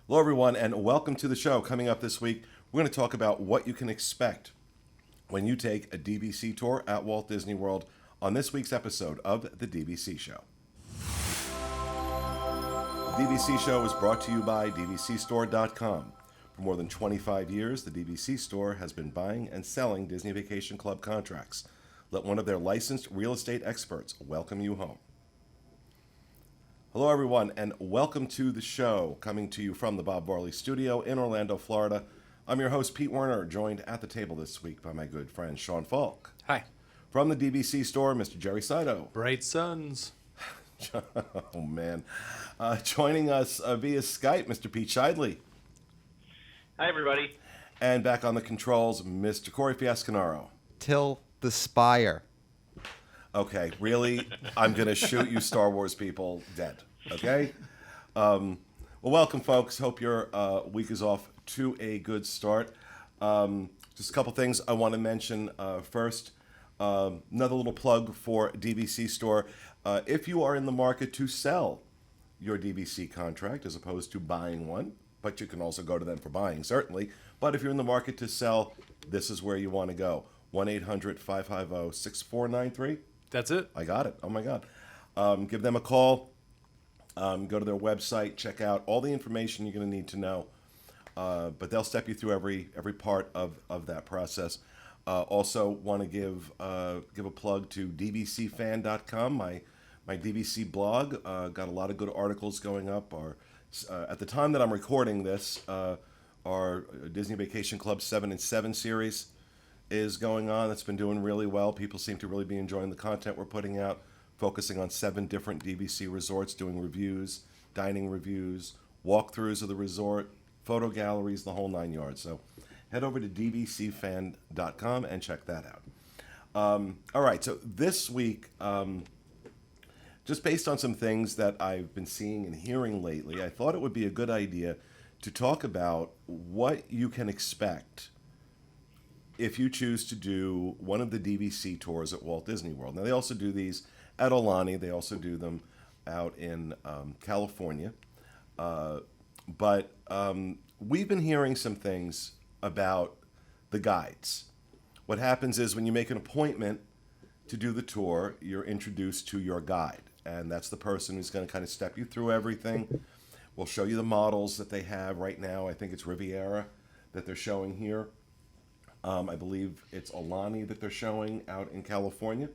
Hello, everyone, and welcome to the show. Coming up this week, we're going to talk about what you can expect when you take a DVC tour at Walt Disney World on this week's episode of The DVC Show. The DVC Show is brought to you by DVCstore.com. For more than 25 years, the DVC Store has been buying and selling Disney Vacation Club contracts. Let one of their licensed real estate experts welcome you home. Hello, everyone, and welcome to the show, coming to you from the Bob Varley Studio in Orlando, Florida. I'm your host, Pete Werner, joined at the table this week by my good friend, Sean Falk. Hi. From the DVC Store, Mr. Jerry Saito. Bright suns. Oh, man. Joining us via Skype, Mr. Pete Scheidley. Hi, everybody. And back on the controls, Mr. Corey Fiascanaro. Till the spire. Okay, really? I'm going to shoot you Star Wars people dead, okay? Well, welcome, folks. Hope your week is off to a good start. Just a couple things I want to mention. First, another little plug for DVC Store. If you are in the market to sell your DVC contract as opposed to buying one, but you can also go to them for buying, certainly. But if you're in the market to sell, this is where you want to go. 1-800-550-6493. That's it. I got it. Oh, my God. Give them a call. Go to their website. Check out all the information you're going to need to know. But they'll step you through every part of that process. Also want to give a plug to dvcfan.com, my DVC blog. Got a lot of good articles going up. At the time that I'm recording this, our Disney Vacation Club 7 and 7 series is going on. It's been doing really well. People seem to really be enjoying the content we're putting out, focusing on 7 different DVC resorts, doing reviews, dining reviews, walkthroughs of the resort, photo galleries, the whole 9 yards. So head over to dvcfan.com and check that out. All right, so this week, just based on some things that I've been seeing and hearing lately, I thought it would be a good idea to talk about what you can expect if you choose to do one of the DVC tours at Walt Disney World. Now, they also do these at Aulani. They also do them out in California. But we've been hearing some things about the guides. What happens is when you make an appointment to do the tour, you're introduced to your guide. And that's the person who's going to kind of step you through everything. We'll show you the models that they have right now. I think it's Riviera that they're showing here. I believe it's Aulani that they're showing out in California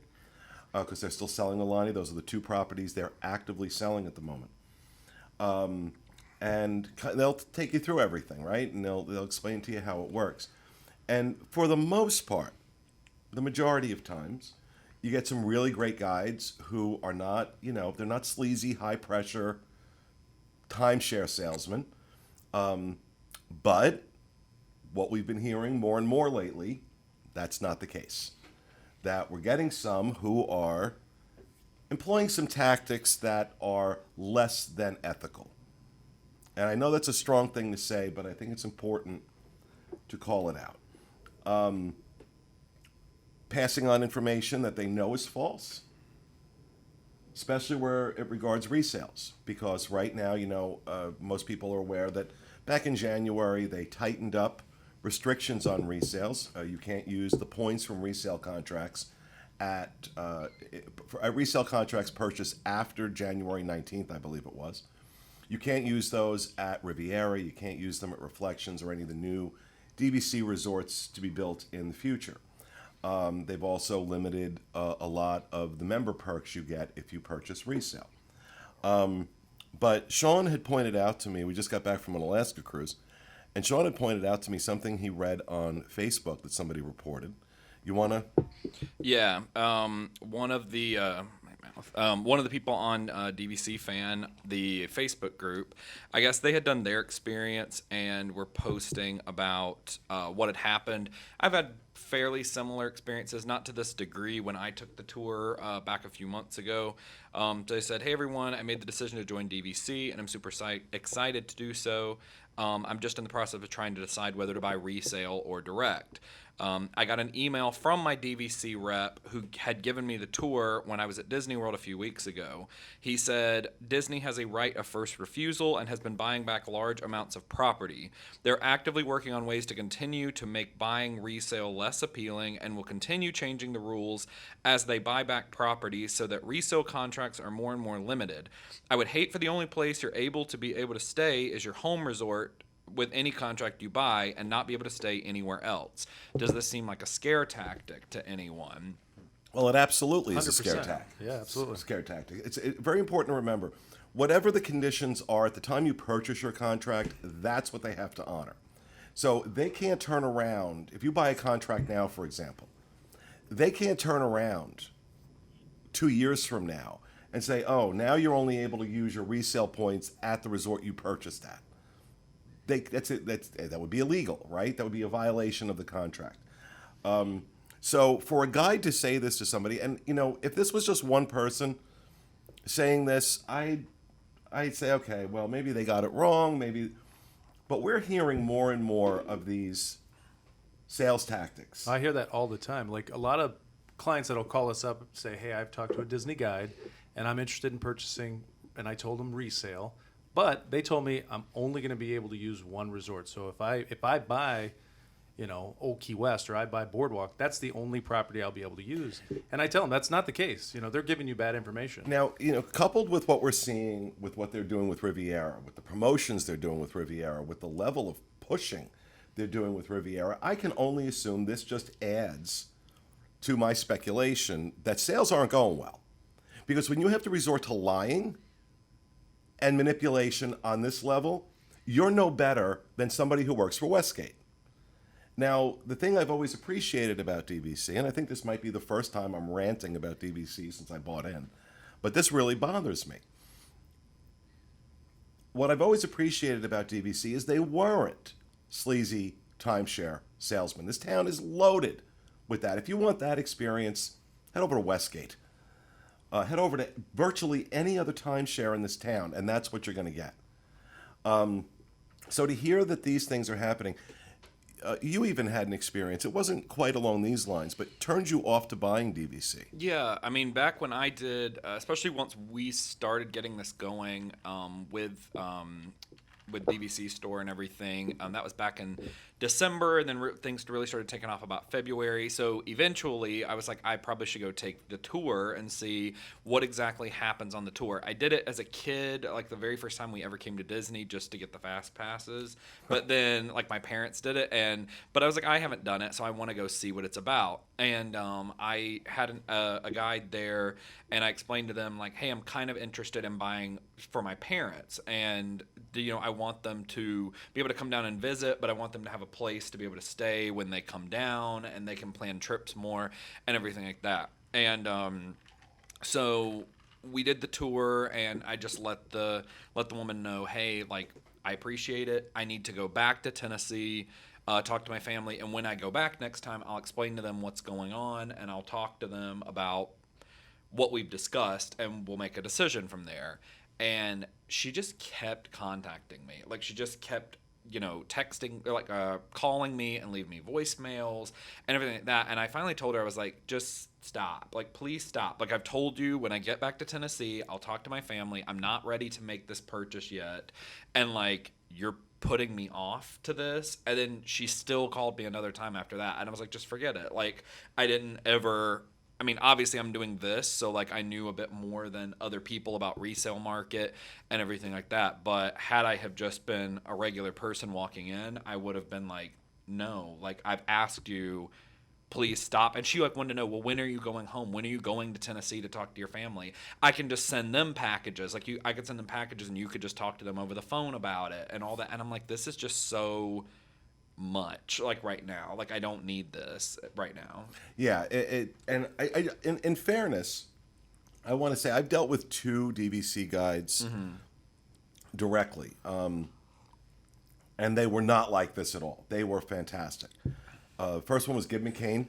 because they're still selling Aulani. Those are the 2 properties they're actively selling at the moment. And they'll take you through everything, right? And they'll explain to you how it works. And for the most part, the majority of times, you get some really great guides who are not, they're not sleazy, high-pressure timeshare salesmen. But what we've been hearing more and more lately, that's not the case. That we're getting some who are employing some tactics that are less than ethical. And I know that's a strong thing to say, but I think it's important to call it out. Passing on information that they know is false, especially where it regards resales. Because right now, most people are aware that back in January, they tightened up restrictions on resales. You can't use the points from resale contracts at resale contracts purchased after January 19th, I believe it was. You can't use those at Riviera. You can't use them at Reflections or any of the new DVC resorts to be built in the future. They've also limited a lot of the member perks you get if you purchase resale. But Sean had pointed out to me, we just got back from an Alaska cruise, and Sean had pointed out to me something he read on Facebook that somebody reported. You want to? Yeah. One of the people on DVC Fan, the Facebook group, I guess they had done their experience and were posting about what had happened. I've had fairly similar experiences, not to this degree. When I took the tour back a few months ago, they said, "Hey everyone, I made the decision to join DVC, and I'm super excited to do so. I'm just in the process of trying to decide whether to buy resale or direct." I got an email from my DVC rep who had given me the tour when I was at Disney World a few weeks ago. He said, "Disney has a right of first refusal and has been buying back large amounts of property. They're actively working on ways to continue to make buying resale less appealing and will continue changing the rules as they buy back property so that resale contracts are more and more limited. I would hate for the only place you're able to stay is your home resort with any contract you buy and not be able to stay anywhere else." Does this seem like a scare tactic to anyone? Well, it absolutely is a scare 100%. tactic. Yeah, absolutely. It's a scare tactic. It's very important to remember, whatever the conditions are at the time you purchase your contract, that's what they have to honor. So they can't turn around. If you buy a contract now, for example, they can't turn around 2 years from now and say, "Oh, now you're only able to use your resale points at the resort you purchased at." That would be illegal, right? That would be a violation of the contract. So for a guide to say this to somebody, and if this was just one person saying this, I'd say, okay, well, maybe they got it wrong, maybe. But we're hearing more and more of these sales tactics. I hear that all the time. Like a lot of clients that'll call us up and say, "Hey, I've talked to a Disney guide and I'm interested in purchasing," and I told them resale, but they told me I'm only going to be able to use one resort. So if I buy, Old Key West or I buy Boardwalk, that's the only property I'll be able to use. And I tell them that's not the case. They're giving you bad information. Now, coupled with what we're seeing with what they're doing with Riviera, with the promotions they're doing with Riviera, with the level of pushing they're doing with Riviera, I can only assume this just adds to my speculation that sales aren't going well. Because when you have to resort to lying and manipulation on this level, you're no better than somebody who works for Westgate. Now, the thing I've always appreciated about DVC, and I think this might be the first time I'm ranting about DVC since I bought in, but this really bothers me. What I've always appreciated about DVC is they weren't sleazy timeshare salesmen. This town is loaded with that. If you want that experience, head over to Westgate. Head over to virtually any other timeshare in this town, and that's what you're going to get. So to hear that these things are happening, you even had an experience. It wasn't quite along these lines, but turned you off to buying DVC. Yeah, I mean, back when I did, especially once we started getting this going with DVC Store and everything, that was back in December, and then things really started taking off about February. So eventually, I was like, I probably should go take the tour and see what exactly happens on the tour. I did it as a kid, like the very first time we ever came to Disney, just to get the fast passes. But then, like, my parents did it, but I was like, I haven't done it, so I want to go see what it's about. And I had a guide there, and I explained to them, like, hey, I'm kind of interested in buying for my parents, and I want them to be able to come down and visit, but I want them to have a place to be able to stay when they come down, and they can plan trips more and everything like that. And so we did the tour, and I just let the woman know, hey, like, I appreciate it. I need to go back to Tennessee, talk to my family, and when I go back next time, I'll explain to them what's going on, and I'll talk to them about what we've discussed, and we'll make a decision from there. And she just kept contacting me. Like, she just kept, texting, like, calling me and leaving me voicemails and everything like that. And I finally told her, I was like, just stop. Like, please stop. Like, I've told you, when I get back to Tennessee, I'll talk to my family. I'm not ready to make this purchase yet. And, like, you're putting me off to this. And then she still called me another time after that. And I was like, just forget it. Like, obviously I'm doing this, so, like, I knew a bit more than other people about resale market and everything like that. But had I have just been a regular person walking in, I would have been like, no, like, I've asked you, please stop. And she, like, wanted to know, well, when are you going home? When are you going to Tennessee to talk to your family? I can just send them packages. Like, I could send them packages, and you could just talk to them over the phone about it and all that. And I'm like, this is just so much, like, right now. Like, I don't need this right now. Yeah, in fairness, I want to say I've dealt with 2 DVC guides directly, and they were not like this at all. They were fantastic. First one was Gib McCain,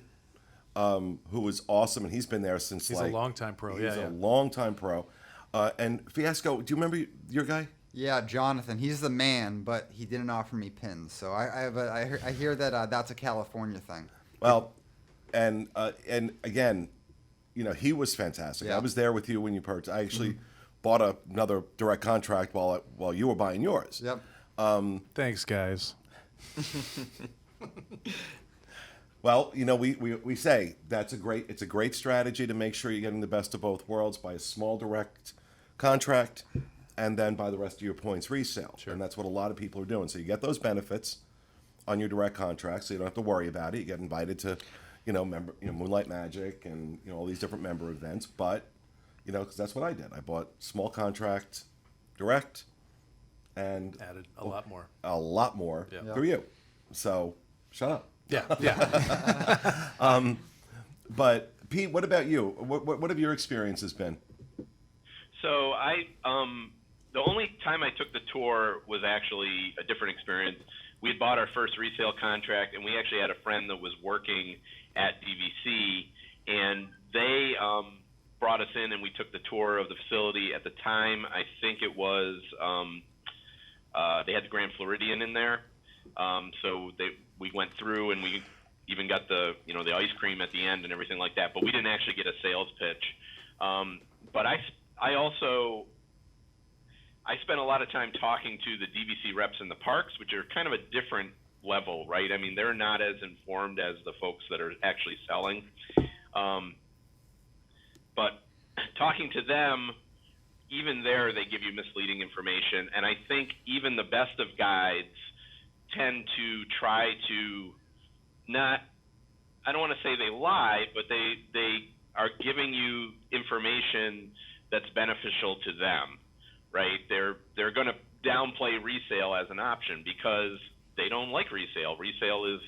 who was awesome, and he's been there since He's a longtime pro. He's Yeah. a longtime pro. And Fiasco, do you remember your guy? Yeah, Jonathan. He's the man, but he didn't offer me pins. So I hear that that's a California thing. Well, and again, he was fantastic. Yeah. I was there with you when you purchased. I actually bought another direct contract while you were buying yours. Yep. Thanks, guys. Well, we say it's a great strategy to make sure you're getting the best of both worlds. Buy a small direct contract, and then buy the rest of your points resale. Sure. And that's what a lot of people are doing. So you get those benefits on your direct contract, so you don't have to worry about it. You get invited to, Moonlight Magic and all these different member events. But because that's what I did. I bought small contract, direct, and Added a lot more. Yeah. through you. So shut up. Yeah. Yeah. But Pete, what about you? What have your experiences been? So the only time I took the tour was actually a different experience. We had bought our first resale contract, and we actually had a friend that was working at DVC, and they brought us in, and we took the tour of the facility. At the time, I think it was they had the Grand Floridian in there, so we went through, and we even got the the ice cream at the end and everything like that. But we didn't actually get a sales pitch. But I also spent a lot of time talking to the DVC reps in the parks, which are kind of a different level, right? I mean, they're not as informed as the folks that are actually selling. But talking to them, even there, they give you misleading information. And I think even the best of guides tend to try to not, I don't want to say they lie, but they are giving you information that's beneficial to them, right? They're going to downplay resale as an option because they don't like resale. Resale is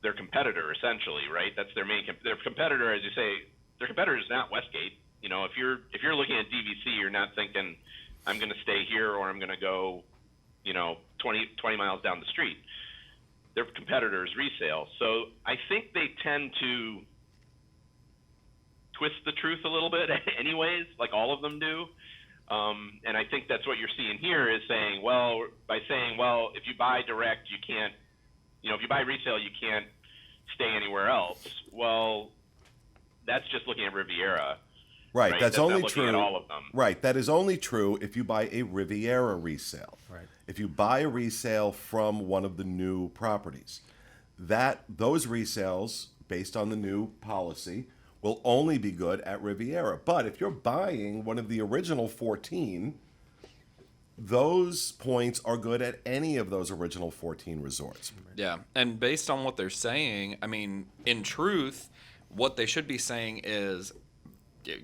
their competitor, essentially, right? That's their main their competitor, as you say. Their competitor is not Westgate. If you're looking at DVC, you're not thinking I'm going to stay here or I'm going to go 20 miles down the street. Their competitor is resale. So I think they tend to twist the truth a little bit anyways, like all of them do. And I think that's what you're seeing here is saying, if you buy direct, you can't, if you buy resale, you can't stay anywhere else. Well, that's just looking at Riviera. Right. That's only not true. At all of them. Right. That is only true if you buy a Riviera resale. Right. If you buy a resale from one of the new properties, those resales, based on the new policy, will only be good at Riviera. But if you're buying one of the original 14, those points are good at any of those original 14 resorts. Yeah, and based on what they're saying, I mean, in truth, what they should be saying is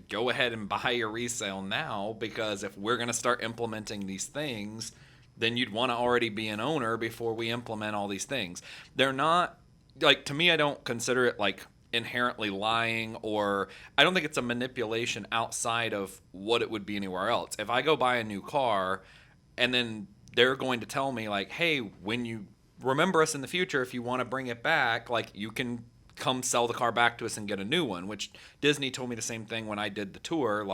go ahead and buy your resale now, because if we're going to start implementing these things, then you'd want to already be an owner before we implement all these things. They're not, to me, I don't consider it inherently lying, or I don't think it's a manipulation outside of what it would be anywhere else. If I go buy a new car and then they're going to tell me hey, when you remember us in the future, if you want to bring it back, you can come sell the car back to us and get a new one, which Disney told me the same thing when I did the tour.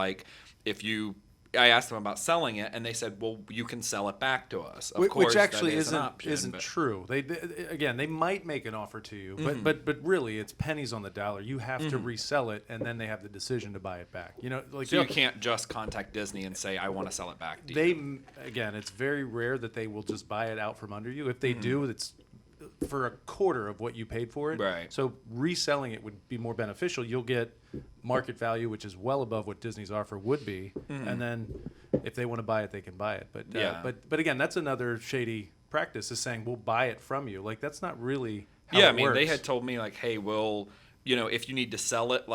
I asked them about selling it, and they said, "Well, you can sell it back to us." Of course, which actually that is an isn't option, isn't but- true. They might make an offer to you, Mm-hmm. but really it's pennies on the dollar. You have to resell it, and then they have the decision to buy it back. So you can't just contact Disney and say, "I want to sell it back to you." It's very rare that they will just buy it out from under you. If they do, it's for a quarter of what you paid for it. Right. So reselling it would be more beneficial. You'll get market value, which is well above what Disney's offer would be, and then if they want to buy it, they can buy it. But Yeah. but again, that's another shady practice, is saying we'll buy it from you. That's not really how Yeah, it I mean, they works. had told me "Hey, we'll, if you need to sell it,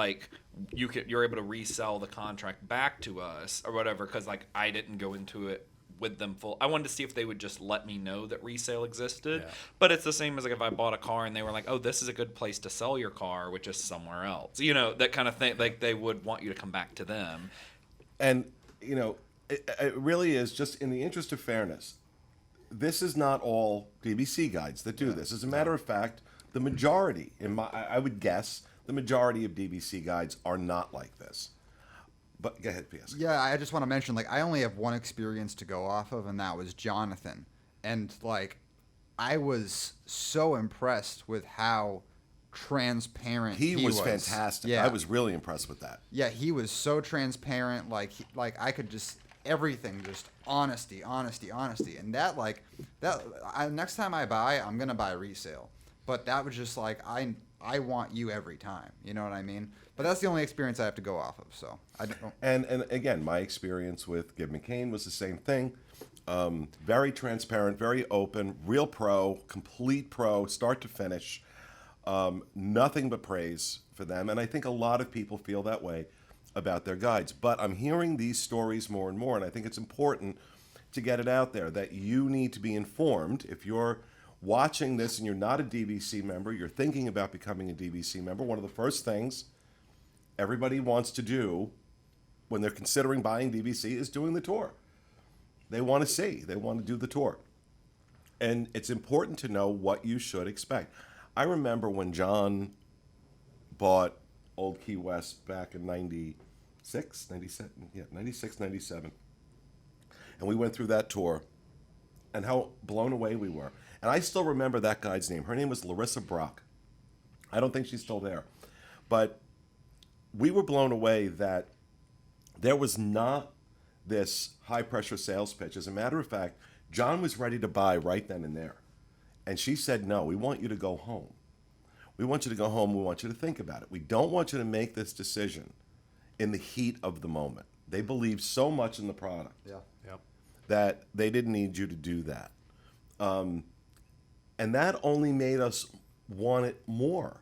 you're able to resell the contract back to us or whatever." Because I didn't go into it with them full. I wanted to see if they would just let me know that resale existed. Yeah. But it's the same as if I bought a car and they were "Oh, this is a good place to sell your car," which is somewhere else. That kind of thing. They would want you to come back to them. And, it really is, just in the interest of fairness, this is not all DVC guides that do this. As a matter of fact, The majority, I would guess, the majority of DVC guides are not like this. But go ahead, PS. Yeah, I just want to mention, like, I only have one experience to go off of, and that was Jonathan. And, like, I was so impressed with how transparent he was fantastic. Yeah. I was really impressed with that. Yeah, he was so transparent. Like, I could just everything, just honesty. And next time I buy, I'm gonna buy resale. But that was just like I want you every time. You know what I mean? But that's the only experience I have to go off of. So I don't. And again, my experience with Gib McCain was the same thing. Very transparent, very open, real pro, complete pro, start to finish. Nothing but praise for them. And I think a lot of people feel that way about their guides. But I'm hearing these stories more and more, and I think it's important to get it out there that you need to be informed. If you're watching this and you're not a DVC member, you're thinking about becoming a DVC member, one of the first things everybody wants to do when they're considering buying DVC is doing the tour. They want to see. They want to do the tour. And it's important to know what you should expect. I remember when John bought Old Key West back in 96, 97. And we went through that tour and how blown away we were. And I still remember that guide's name. Her name was Larissa Brock. I don't think she's still there. But we were blown away that there was not this high-pressure sales pitch. As a matter of fact, John was ready to buy right then and there. And she said, no, we want you to go home. We want you to go home. We want you to think about it. We don't want you to make this decision in the heat of the moment. They believe so much in the product that they didn't need you to do that. And that only made us want it more.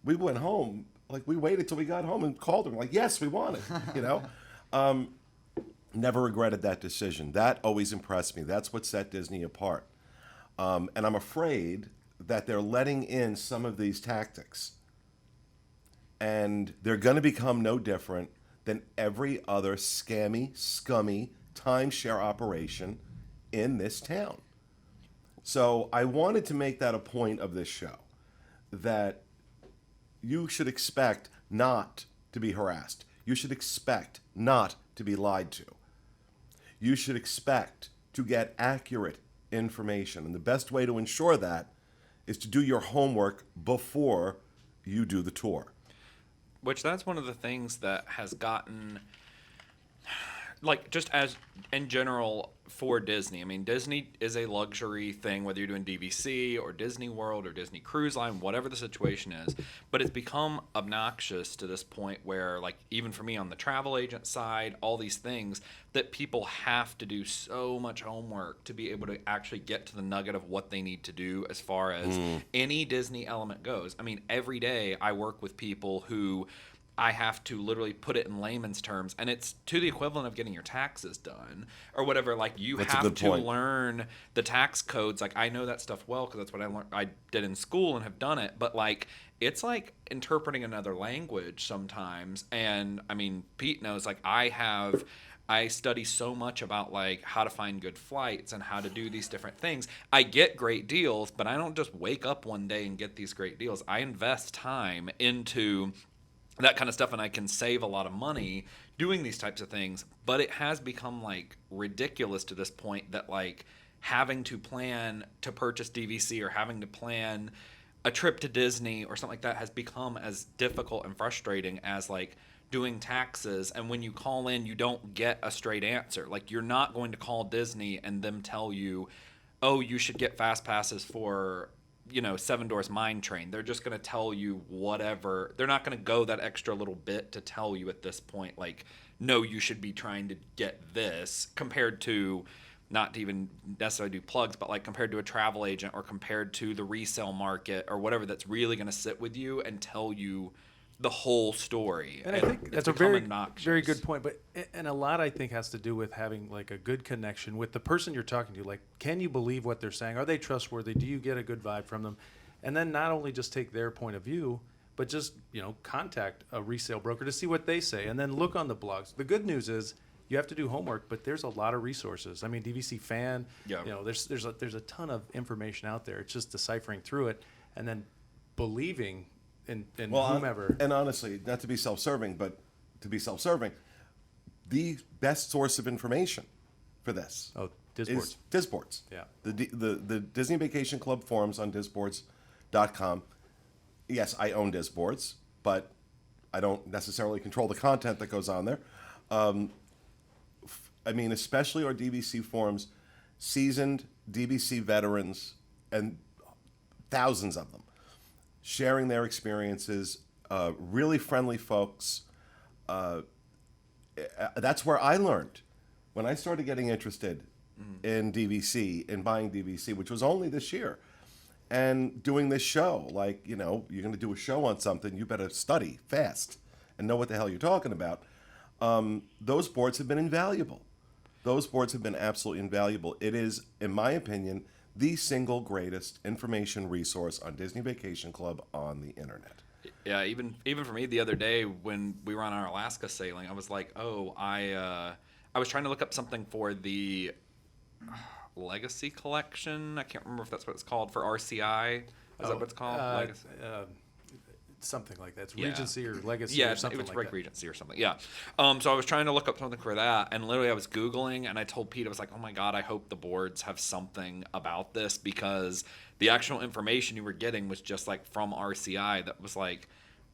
We went home, like we waited till we got home and called them, like, yes, we want it, you know? Never regretted that decision. That always impressed me. That's what set Disney apart. And I'm afraid that they're letting in some of these tactics. And they're going to become no different than every other scammy, scummy timeshare operation in this town. So I wanted to make that a point of this show, that you should expect not to be harassed. You should expect not to be lied to. You should expect to get accurate information. And the best way to ensure that is to do your homework before you do the tour. Which that's one of the things that has gotten, like, just as in general for Disney. I mean, Disney is a luxury thing, whether you're doing DVC or Disney World or Disney Cruise Line, whatever the situation is. But it's become obnoxious to this point where, like, even for me on the travel agent side, all these things, that people have to do so much homework to be able to actually get to the nugget of what they need to do as far as any Disney element goes. I mean, every day I work with people who I have to literally put it in layman's terms, and it's to the equivalent of getting your taxes done or whatever. Like, you That's a have good to point. learn the tax codes. Like, I know that stuff well because that's what I did in school and have done it. But, like, it's like interpreting another language sometimes. And I mean, Pete knows, like, I study so much about, like, how to find good flights and how to do these different things. I get great deals, but I don't just wake up one day and get these great deals. I invest time into that kind of stuff, and I can save a lot of money doing these types of things. But it has become, like, ridiculous to this point that, like, having to plan to purchase DVC or having to plan a trip to Disney or something like that has become as difficult and frustrating as, like, doing taxes. And when you call in, you don't get a straight answer. Like, you're not going to call Disney and them tell you, oh, you should get fast passes for, you know, Seven Doors Mine Train. They're just going to tell you whatever. They're not going to go that extra little bit to tell you at this point, like, no, you should be trying to get this, compared to, not to even necessarily do plugs, but like compared to a travel agent or compared to the resale market or whatever that's really going to sit with you and tell you the whole story. And I think it's that's a become very, obnoxious. very good point. But and a lot, I think, has to do with having, like, a good connection with the person you're talking to. Like, can you believe what they're saying? Are they trustworthy? Do you get a good vibe from them? And then not only just take their point of view, but just, you know, contact a resale broker to see what they say, and then look on the blogs. The good news is you have to do homework, but there's a lot of resources. I mean, DVC Fan, Yeah. you know, there's a ton of information out there. It's just deciphering through it and then believing in whomever. And honestly, not to be self-serving, but to be self-serving, the best source of information for this Disboards. is Disboards. Yeah. The Disney Vacation Club forums on disboards.com. Yes, I own Disboards, but I don't necessarily control the content that goes on there. I mean, especially our DVC forums, seasoned DVC veterans, and thousands of them, sharing their experiences, really friendly folks. That's where I learned. When I started getting interested in DVC, in buying DVC, which was only this year, and doing this show, like, you know, you're going to do a show on something, you better study fast and know what the hell you're talking about. Those boards have been invaluable. Those boards have been absolutely invaluable. It is, in my opinion, the single greatest information resource on Disney Vacation Club on the internet. Yeah, even for me the other day when we were on our Alaska sailing, I was like, oh, I was trying to look up something for the Legacy Collection. I can't remember if that's what it's called for RCI. Is that what it's called? Legacy? Something like that. It's Yeah. Regency or Legacy Yeah, or something it was like like that. Regency or something. Yeah. So I was trying to look up something for that, and literally I was Googling, and I told Pete, I was like, oh my God, I hope the boards have something about this, because the actual information you were getting was just like from RCI that was like,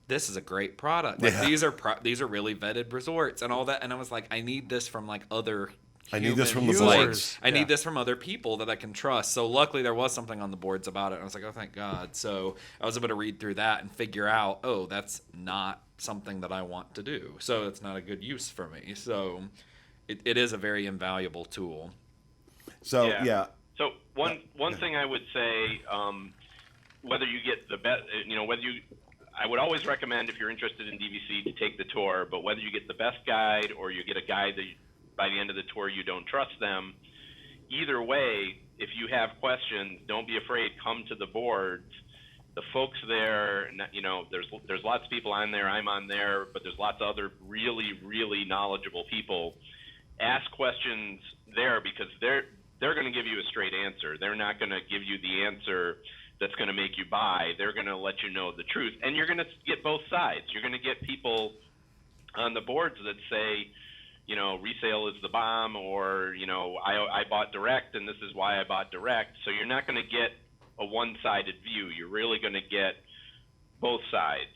this is a great product. Like, Yeah. these are really vetted resorts and all that. And I was like, I need this from like other I need this from the humans. boards. I Yeah. need this from other people that I can trust. So luckily there was something on the boards about it. I was like, oh, thank God. So I was able to read through that and figure out, oh, that's not something that I want to do. So it's not a good use for me. So it is a very invaluable tool. So, yeah. So one thing I would say, whether you get the best, I would always recommend, if you're interested in DVC, to take the tour. But whether you get the best guide or you get a guide that by the end of the tour you don't trust them, either way, if you have questions, don't be afraid. Come to the boards. The folks there, there's lots of people on there. I'm on there, but there's lots of other really, really knowledgeable people. Ask questions there, because they're going to give you a straight answer. They're not going to give you the answer that's going to make you buy. They're going to let you know the truth, and you're going to get both sides. You're going to get people on the boards that say, resale is the bomb, or, I bought direct and this is why I bought direct. So you're not going to get a one-sided view. You're really going to get both sides.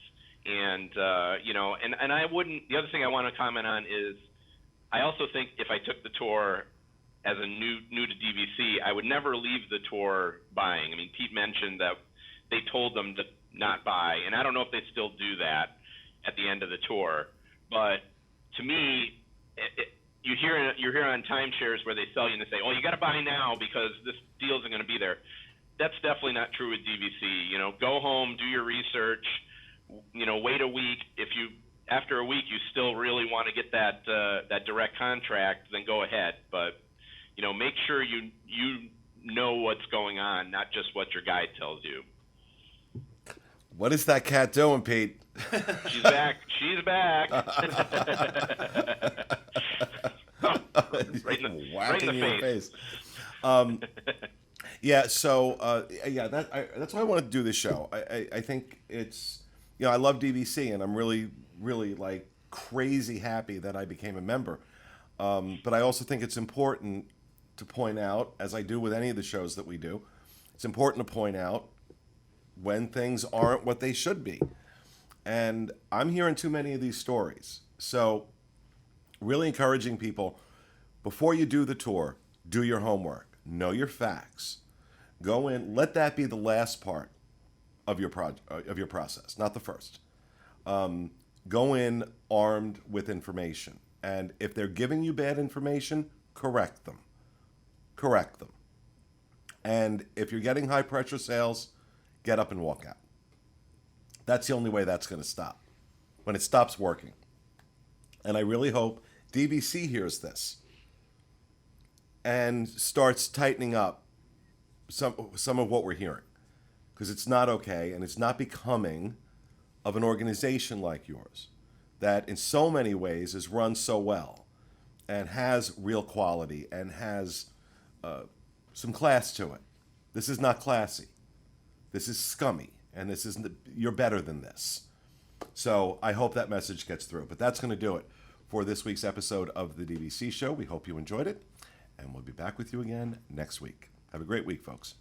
And, and I wouldn't, the other thing I want to comment on is, I also think if I took the tour as a new to DVC, I would never leave the tour buying. I mean, Pete mentioned that they told them to not buy, and I don't know if they still do that at the end of the tour. But to me, you hear on timeshares where they sell you and they say, "Oh, you got to buy now because this deal isn't going to be there." That's definitely not true with DVC. Go home, do your research. Wait a week. If after a week you still really want to get that direct contract, then go ahead. But make sure you know what's going on, not just what your guide tells you. What is that cat doing, Pete? She's back. She's back. right in the Whacking you in the face. face. Yeah. So that's why I wanted to do this show. I think it's I love DVC, and I'm really like crazy happy that I became a member. But I also think it's important to point out, as I do with any of the shows that we do, it's important to point out when things aren't what they should be. And I'm hearing too many of these stories. So really encouraging people, before you do the tour, do your homework, know your facts, go in, let that be the last part of your process, not the first. Go in armed with information. And if they're giving you bad information, correct them. And if you're getting high pressure sales, get up and walk out. That's the only way that's going to stop, when it stops working. And I really hope DVC hears this and starts tightening up some of what we're hearing, because it's not okay, and it's not becoming of an organization like yours that in so many ways is run so well and has real quality and has some class to it. This is not classy. This is scummy, and this isn't. You're better than this. So I hope that message gets through. But that's going to do it for this week's episode of the DVC Show. We hope you enjoyed it, and we'll be back with you again next week. Have a great week, folks.